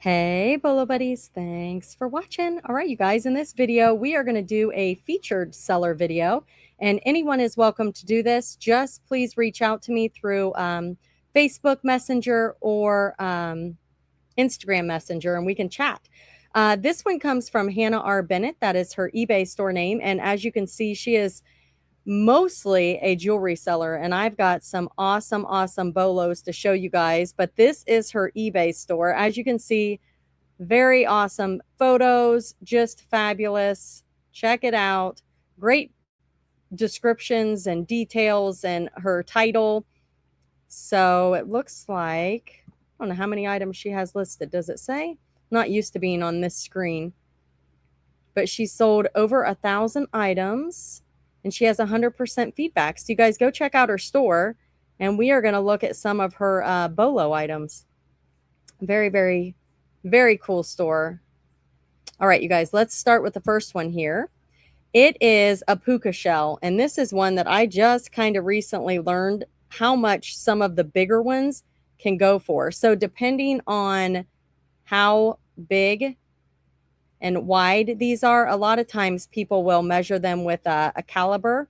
Hey, Bolo buddies, thanks for watching. All right, you guys, in this video, we are going to do a featured seller video, and anyone is welcome to do this. Just please reach out to me through Facebook Messenger or Instagram Messenger, and we can chat. This one comes from Hannahrbennett. That is her eBay store name, and as you can see, she is mostly a jewelry seller, and I've got some awesome bolos to show you guys, but this is her eBay store. As you can see, very awesome photos, just fabulous. Check it out. Great descriptions and details and her title. So it looks like, I don't know how many items she has listed. Does it say? Not used to being on this screen, but she sold over 1,000 items and she has 100% feedback. So you guys go check out her store, and we are going to look at some of her Bolo items. Very, very, very cool store. All right, you guys, let's start with the first one here. It is a puka shell, and this is one that I just kind of recently learned how much some of the bigger ones can go for. So depending on how big and wide these are, a lot of times people will measure them with a caliper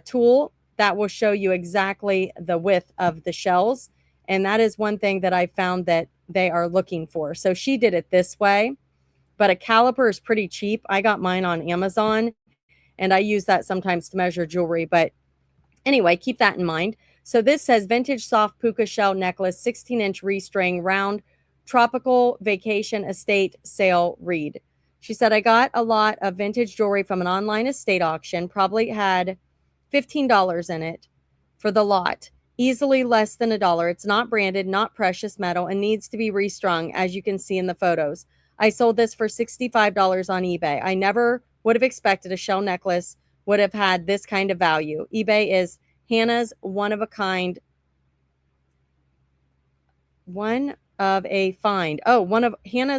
tool that will show you exactly the width of the shells. And that is one thing that I found that they are looking for. So she did it this way, but a caliper is pretty cheap. I got mine on Amazon, and I use that sometimes to measure jewelry. But anyway, keep that in mind. So this says vintage soft puka shell necklace, 16-inch restring, round, tropical vacation estate sale read. She said, I got a lot of vintage jewelry from an online estate auction, probably had $15 in it for the lot, easily less than $1. It's not branded, not precious metal, and needs to be restrung, as you can see in the photos. I sold this for $65 on eBay. I never would have expected a shell necklace would have had this kind of value. eBay is Hannah's one of a kind. Hannah's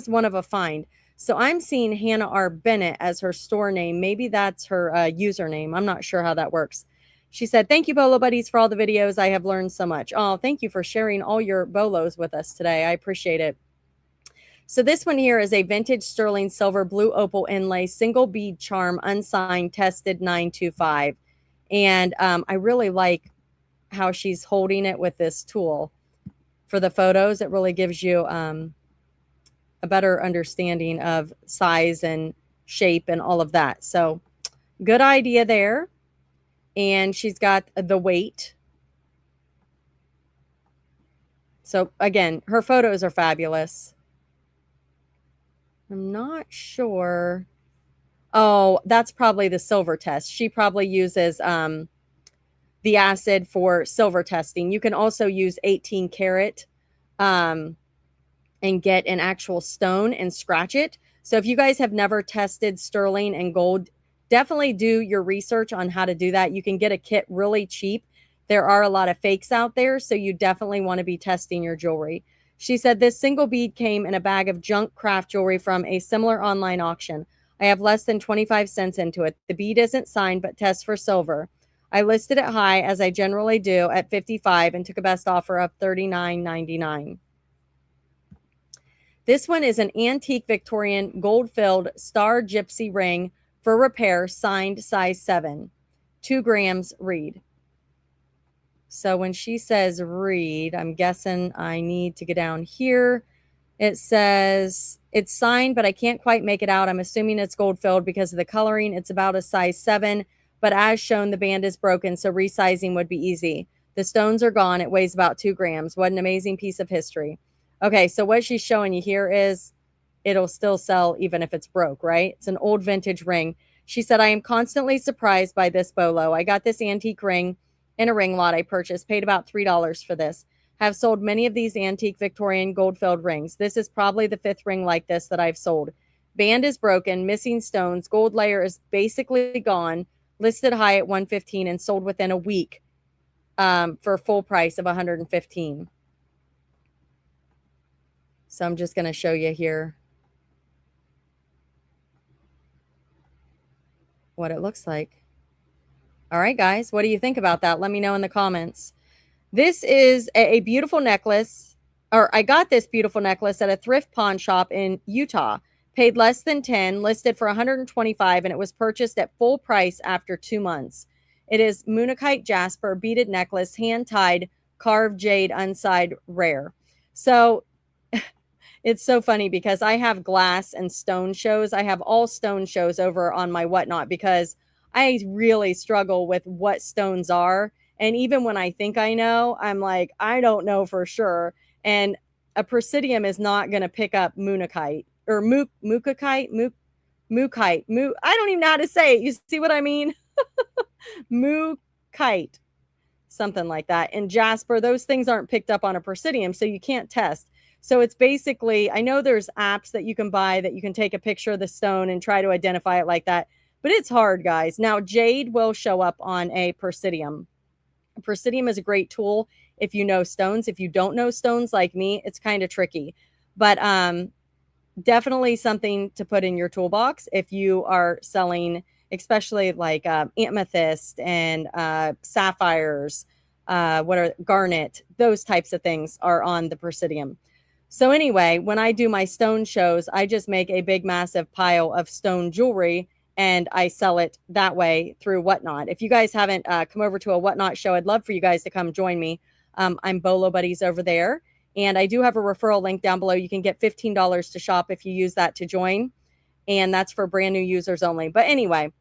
one of a find. So I'm seeing Hannahrbennett as her store name. Maybe that's her username. I'm not sure how that works. She said, thank you, Bolo Buddies, for all the videos. I have learned so much. Oh, thank you for sharing all your Bolos with us today. I appreciate it. So this one here is a vintage sterling silver blue opal inlay, single bead charm, unsigned, tested 925. And I really like how she's holding it with this tool. For the photos, it really gives you a better understanding of size and shape and all of that. So good idea there. And she's got the weight. So again, her photos are fabulous. I'm not sure. Oh, that's probably the silver test. She probably uses the acid for silver testing. You can also use 18 karat and get an actual stone and scratch it. So if you guys have never tested sterling and gold, definitely do your research on how to do that. You can get a kit really cheap. There are a lot of fakes out there, so you definitely want to be testing your jewelry. She said this single bead came in a bag of junk craft jewelry from a similar online auction. I have less than 25 cents into it. The bead isn't signed, but tests for silver. I listed it high, as I generally do, at 55 and took a best offer of $39.99. This one is an antique Victorian gold-filled star gypsy ring for repair, signed size 7, 2 grams read. So when she says read, I'm guessing I need to get down here. It says it's signed, but I can't quite make it out. I'm assuming it's gold-filled because of the coloring. It's about a size 7, but as shown, the band is broken, so resizing would be easy. The stones are gone. It weighs about 2 grams. What an amazing piece of history. Okay, so what she's showing you here is it'll still sell even if it's broke, right? It's an old vintage ring. She said, I am constantly surprised by this Bolo. I got this antique ring in a ring lot I purchased, paid about $3 for this. Have sold many of these antique Victorian gold-filled rings. This is probably the 5th ring like this that I've sold. Band is broken, missing stones, gold layer is basically gone, listed high at $115 and sold within a week for a full price of $115. So I'm just going to show you here what it looks like. All right, guys, what do you think about that? Let me know in the comments. This is a beautiful necklace. or I got this beautiful necklace at a thrift pawn shop in Utah. Paid less than 10, listed for 125, and it was purchased at full price after 2 months. It is Moonakite Jasper beaded necklace, hand tied, carved jade, unside, rare. So it's so funny because I have glass and stone shows. I have all stone shows over on my Whatnot because I really struggle with what stones are. And even when I think I know, I'm like, I don't know for sure. And a Presidium is not going to pick up Moonakite or Mookakite, Mookite. I don't even know how to say it. You see what I mean? Mookite, something like that. And Jasper, those things aren't picked up on a Presidium, so you can't test. So it's basically, I know there's apps that you can buy that you can take a picture of the stone and try to identify it like that, but it's hard, guys. Now, jade will show up on a Presidium. A Presidium is a great tool if you know stones. If you don't know stones like me, it's kind of tricky. But definitely something to put in your toolbox if you are selling, especially like amethyst and sapphires, what are garnet, those types of things are on the Presidium. So anyway, when I do my stone shows, I just make a big, massive pile of stone jewelry and I sell it that way through Whatnot. If you guys haven't come over to a Whatnot show, I'd love for you guys to come join me. I'm Bolo Buddies over there. And I do have a referral link down below. You can get $15 to shop if you use that to join. And that's for brand new users only. But anyway,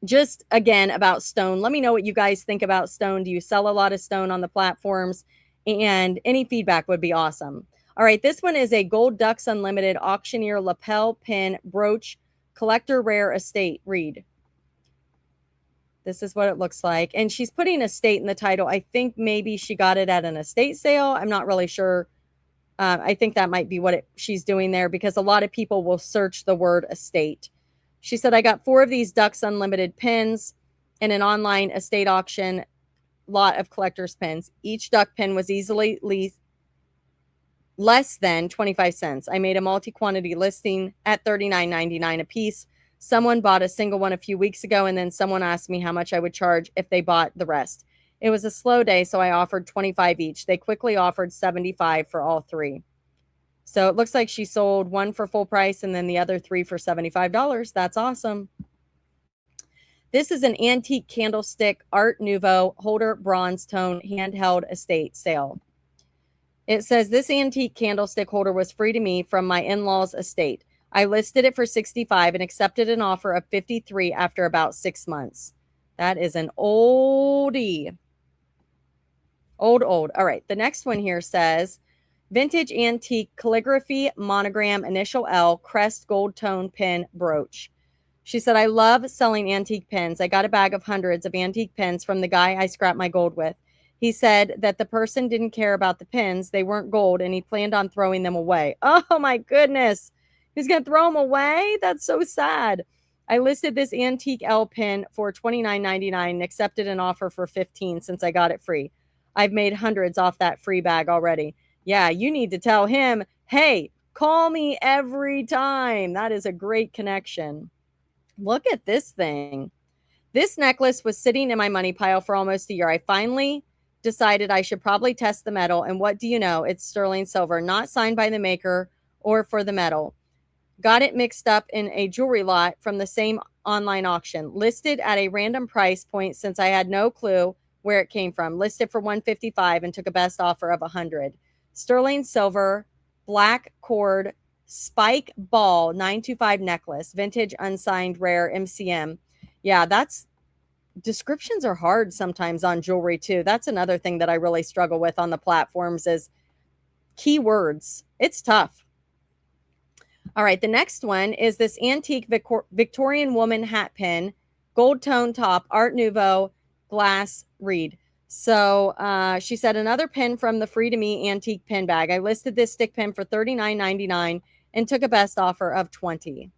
just again about stone. Let me know what you guys think about stone. Do you sell a lot of stone on the platforms? And any feedback would be awesome. All right, this one is a Gold Ducks Unlimited Auctioneer Lapel Pin Brooch Collector Rare Estate Reed. This is what it looks like. And she's putting estate in the title. I think maybe she got it at an estate sale. I'm not really sure. I think that might be what she's doing there because a lot of people will search the word estate. She said, I got 4 of these Ducks Unlimited pins in an online estate auction lot of collector's pins. Each duck pin was easily less than 25 cents. I made a multi-quantity listing at $39.99 a piece. Someone bought a single one a few weeks ago, and then someone asked me how much I would charge if they bought the rest. It was a slow day, so I offered 25 each. They quickly offered 75 for all 3. So it looks like she sold 1 for full price and then the other 3 for $75. That's awesome. This is an antique candlestick Art Nouveau holder bronze tone handheld estate sale. It says this antique candlestick holder was free to me from my in-laws' estate. I listed it for 65 and accepted an offer of 53 after about 6 months. That is an oldie. Old. All right. The next one here says vintage antique calligraphy monogram initial L crest gold tone pin brooch. She said, I love selling antique pins. I got a bag of hundreds of antique pins from the guy I scrapped my gold with. He said that the person didn't care about the pins. They weren't gold, and he planned on throwing them away. Oh, my goodness. He's going to throw them away? That's so sad. I listed this antique L pin for $29.99 and accepted an offer for $15 since I got it free. I've made hundreds off that free bag already. Yeah, you need to tell him, hey, call me every time. That is a great connection. Look at this thing. This necklace was sitting in my money pile for almost a year. I finally decided I should probably test the metal. And what do you know? It's sterling silver, not signed by the maker or for the metal. Got it mixed up in a jewelry lot from the same online auction. Listed at a random price point since I had no clue where it came from. Listed for $155 and took a best offer of $100. Sterling silver, black cord, spike ball 925 necklace, vintage unsigned rare MCM. Yeah, descriptions are hard sometimes on jewelry too. That's another thing that I really struggle with on the platforms is keywords. It's tough. All right, the next one is this antique Victorian woman hat pin, gold tone top, Art Nouveau glass reed. So she said another pin from the free to me antique pin bag. I listed this stick pin for $39.99 and took a best offer of $20.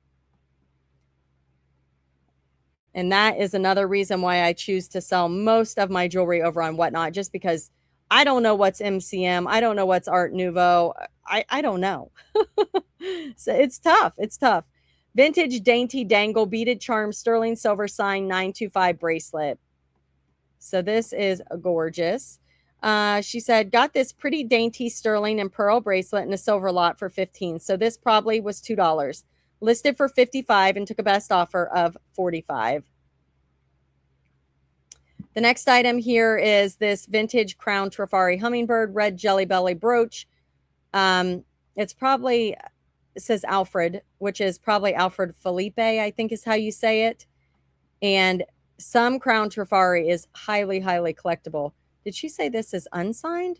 And that is another reason why I choose to sell most of my jewelry over on Whatnot, just because I don't know what's MCM. I don't know what's Art Nouveau. I don't know. So it's tough. It's tough. Vintage dainty dangle beaded charm sterling silver sign 925 bracelet. So this is gorgeous. She said, got this pretty dainty sterling and pearl bracelet and a silver lot for $15. So this probably was $2. Listed for $55 and took a best offer of $45. The next item here is this vintage Crown Trifari hummingbird red jelly belly brooch. It's probably, it says Alfred, which is probably Alfred Felipe, I think is how you say it. And some Crown Trifari is highly, highly collectible. Did she say this is unsigned?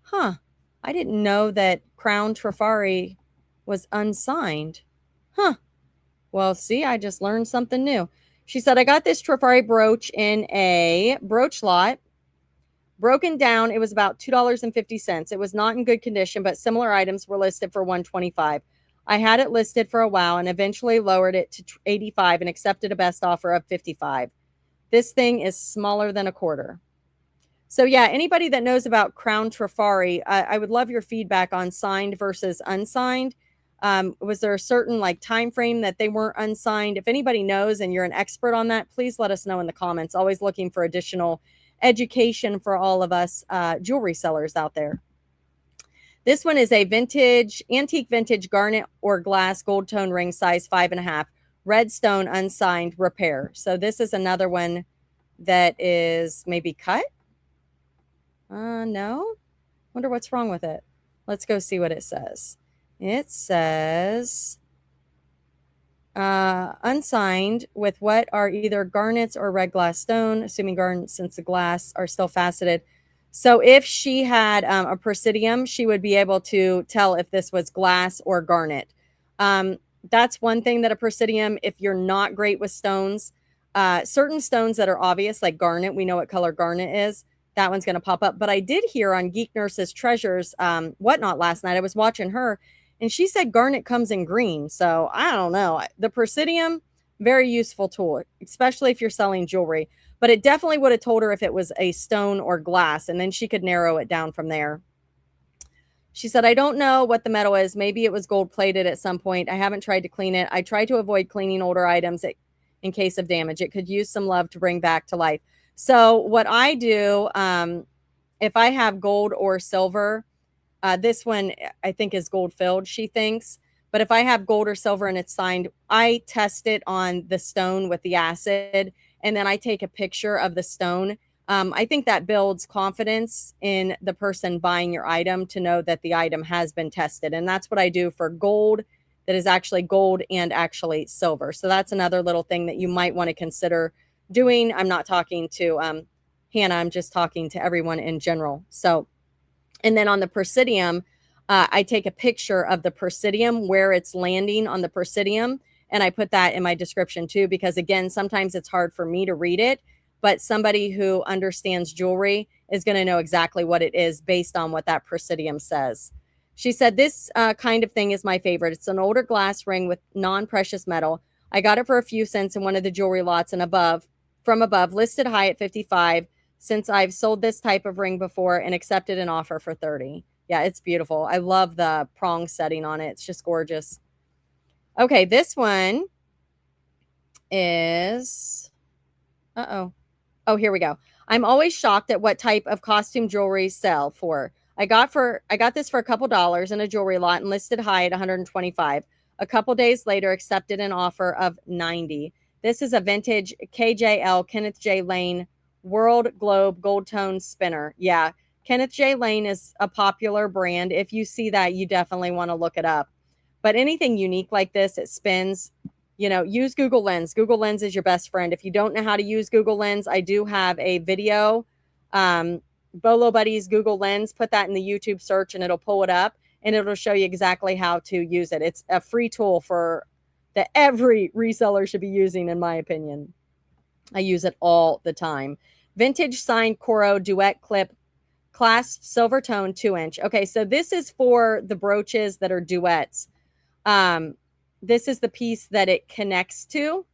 Huh. I didn't know that Crown Trifari was unsigned. Huh. Well, see, I just learned something new. She said, I got this Trifari brooch in a brooch lot. Broken down, it was about $2.50. It was not in good condition, but similar items were listed for $125. I had it listed for a while and eventually lowered it to $85 and accepted a best offer of $55. This thing is smaller than a quarter. So yeah, anybody that knows about Crown Trifari, I would love your feedback on signed versus unsigned. Was there a certain like time frame that they weren't unsigned? If anybody knows and you're an expert on that, please let us know in the comments. Always looking for additional education for all of us jewelry sellers out there. This one is a antique vintage garnet or glass gold tone ring, size 5.5, red stone, unsigned, repair. So this is another one that is maybe cut. No. Wonder what's wrong with it. Let's go see what it says. It says unsigned with what are either garnets or red glass stone, assuming garnets since the glass are still faceted. So if she had a presidium, she would be able to tell if this was glass or garnet. That's one thing that a presidium, if you're not great with stones, certain stones that are obvious, like garnet, we know what color garnet is. That one's going to pop up. But I did hear on Geek Nurse's Treasures Whatnot last night. I was watching her, and she said garnet comes in green. So I don't know. The Presidium, very useful tool, especially if you're selling jewelry. But it definitely would have told her if it was a stone or glass, and then she could narrow it down from there. She said, I don't know what the metal is. Maybe it was gold plated at some point. I haven't tried to clean it. I try to avoid cleaning older items in case of damage. It could use some love to bring back to life. So what I do, if I have gold or silver, this one I think is gold filled, she thinks. But if I have gold or silver and it's signed, I test it on the stone with the acid, and then I take a picture of the stone. I think that builds confidence in the person buying your item to know that the item has been tested. And that's what I do for gold that is actually gold and actually silver. So that's another little thing that you might want to consider doing. I'm not talking to Hannah, I'm just talking to everyone in general. So, and then on the Presidium, I take a picture of the Presidium, where it's landing on the Presidium, and I put that in my description too, because again, sometimes it's hard for me to read it, but somebody who understands jewelry is going to know exactly what it is based on what that Presidium says. She said, this kind of thing is my favorite. It's an older glass ring with non-precious metal. I got it for a few cents in one of the jewelry lots and from above, listed high at 55, since I've sold this type of ring before and accepted an offer for 30. Yeah, it's beautiful. I love the prong setting on it. It's just gorgeous. Okay, this one is, oh, here we go. I'm always shocked at what type of costume jewelry sell for. I got this for a couple dollars in a jewelry lot and listed high at 125. A couple days later, accepted an offer of 90. This is a vintage KJL, Kenneth J. Lane World Globe Gold Tone Spinner. Yeah, Kenneth J. Lane is a popular brand. If you see that, you definitely want to look it up. But anything unique like this, it spins. You know, use Google Lens. Google Lens is your best friend. If you don't know how to use Google Lens, I do have a video, Bolo Buddies Google Lens. Put that in the YouTube search and it'll pull it up and it'll show you exactly how to use it. It's a free tool that every reseller should be using, in my opinion. I use it all the time. Vintage signed Coro duet clip, clasp silver tone 2-inch. Okay, so this is for the brooches that are duets. This is the piece that it connects to,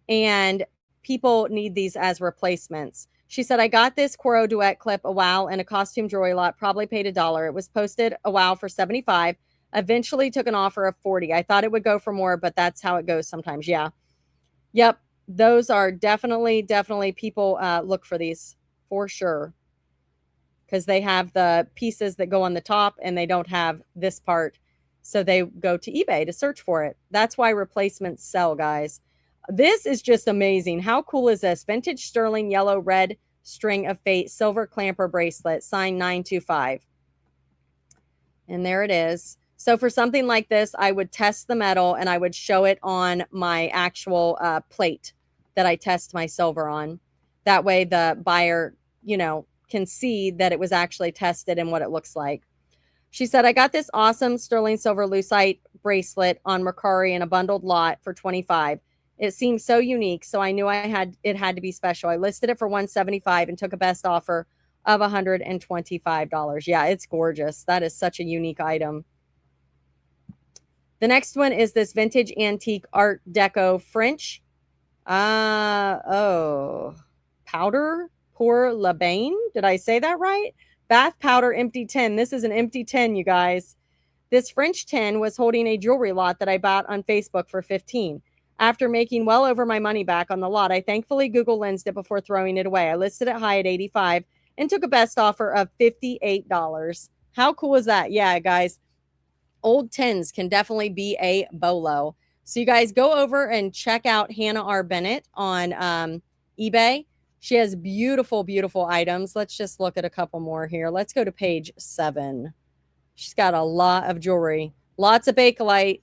and people need these as replacements. She said, I got this Coro duet clip a while in a costume jewelry lot, probably paid $1. It was posted a while for 75. Eventually took an offer of 40. I thought it would go for more, but that's how it goes sometimes. Yeah. Yep. Those are definitely people look for these for sure. because they have the pieces that go on the top and they don't have this part. So they go to eBay to search for it. That's why replacements sell, guys. This is just amazing. How cool is this? Vintage sterling yellow red string of fate silver clamper bracelet, signed 925. And there it is. So for something like this, I would test the metal and I would show it on my actual plate that I test my silver on. That way the buyer, you know, can see that it was actually tested and what it looks like. She said, I got this awesome sterling silver lucite bracelet on Mercari in a bundled lot for $25. It seemed so unique, so I knew it had to be special. I listed it for $175 and took a best offer of $125. Yeah, it's gorgeous. That is such a unique item. The next one is this vintage antique art deco French. Powder pour la bain. Did I say that right? Bath powder empty tin. This is an empty tin, you guys. This French tin was holding a jewelry lot that I bought on Facebook for $15. After making well over my money back on the lot, I thankfully Google Lensed it before throwing it away. I listed it high at $85 and took a best offer of $58. How cool is that? Yeah, guys, old tins can definitely be a bolo. So you guys go over and check out Hannahrbennett on eBay. She has beautiful, beautiful items. Let's just look at a couple more here. Let's go to page 7. She's got a lot of jewelry. Lots of Bakelite,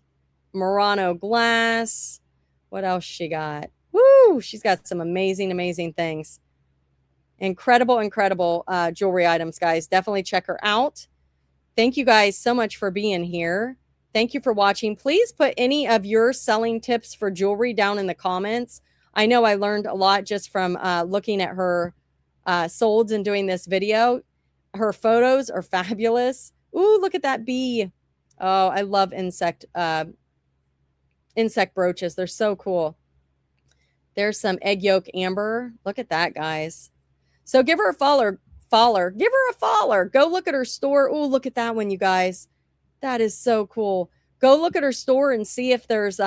Murano glass. What else she got? Woo! She's got some amazing, amazing things. Incredible, incredible jewelry items, guys. Definitely check her out. Thank you guys so much for being here. Thank you for watching. Please put any of your selling tips for jewelry down in the comments. I know I learned a lot just from looking at her solds and doing this video. Her photos are fabulous. Ooh, look at that bee. Oh, I love insect brooches. They're so cool. There's some egg yolk amber. Look at that, guys. So give her a follow. Give her a follow. Go look at her store. Ooh, look at that one, you guys. That is so cool. Go look at her store and see if there's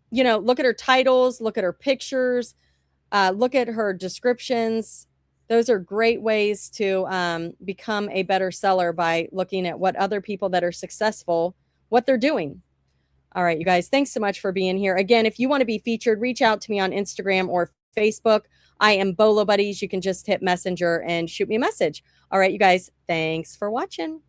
you know, look at her titles, look at her pictures, look at her descriptions. Those are great ways to become a better seller by looking at what other people that are successful, what they're doing. All right, you guys, thanks so much for being here. Again, if you want to be featured, reach out to me on Instagram or Facebook. I am Bolo Buddies. You can just hit Messenger and shoot me a message. All right, you guys, thanks for watching.